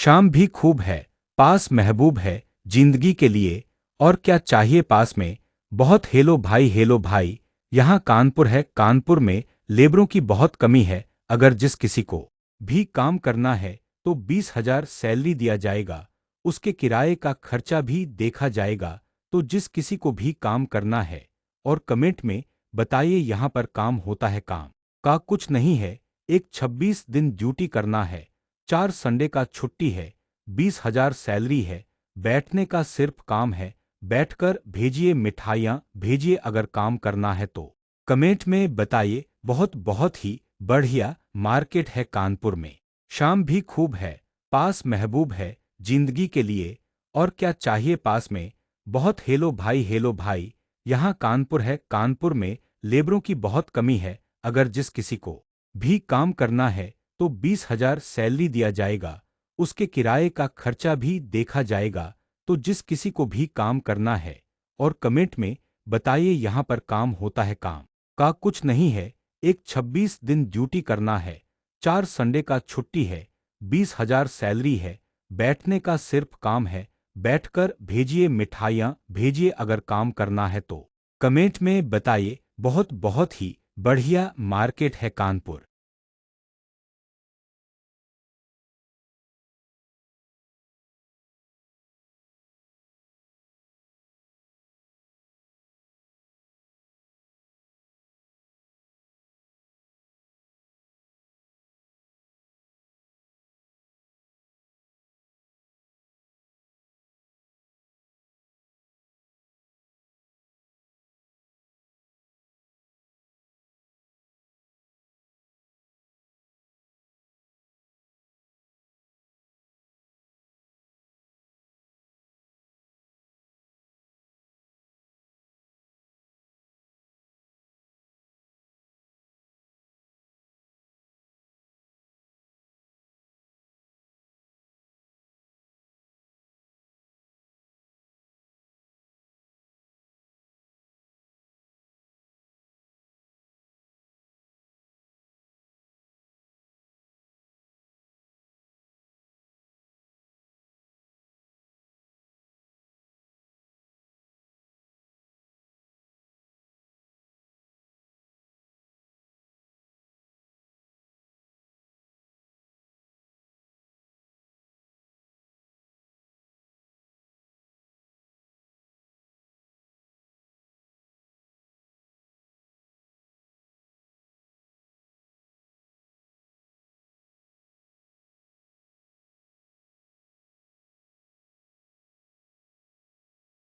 शाम भी खूब है, पास महबूब है, जिंदगी के लिए। और क्या चाहिए पास में। बहुत हेलो भाई, यहाँ कानपुर है, कानपुर में लेबरों की बहुत कमी है। अगर जिस किसी को भी काम करना है तो 20,000 सैलरी दिया जाएगा, उसके किराए का खर्चा भी देखा जाएगा। तो जिस किसी को भी काम करना है और कमेंट में बताइए, यहाँ पर काम होता है, काम का कुछ नहीं है। एक 26 दिन ड्यूटी करना है, 4 संडे का छुट्टी है, 20,000 सैलरी है, बैठने का सिर्फ काम है। बैठकर भेजिए मिठाइयाँ भेजिए अगर काम करना है तो। कमेंट में बताइए। बहुत बहुत ही बढ़िया मार्केट है कानपुर में। शाम भी खूब है, पास महबूब है, जिंदगी के लिए। और क्या चाहिए पास में। बहुत हेलो भाई, यहाँ कानपुर है, कानपुर में लेबरों की बहुत कमी है। अगर जिस किसी को भी काम करना है तो 20,000 सैलरी दिया जाएगा, उसके किराए का खर्चा भी देखा जाएगा। तो जिस किसी को भी काम करना है और कमेंट में बताइए, यहाँ पर काम होता है, काम का कुछ नहीं है। एक 26 दिन ड्यूटी करना है, 4 संडे का छुट्टी है, 20,000 सैलरी है, बैठने का सिर्फ काम है। बैठकर भेजिए मिठाइयाँ भेजिए अगर काम करना है तो। कमेंट में बताइए। बहुत बहुत ही बढ़िया मार्केट है कानपुर।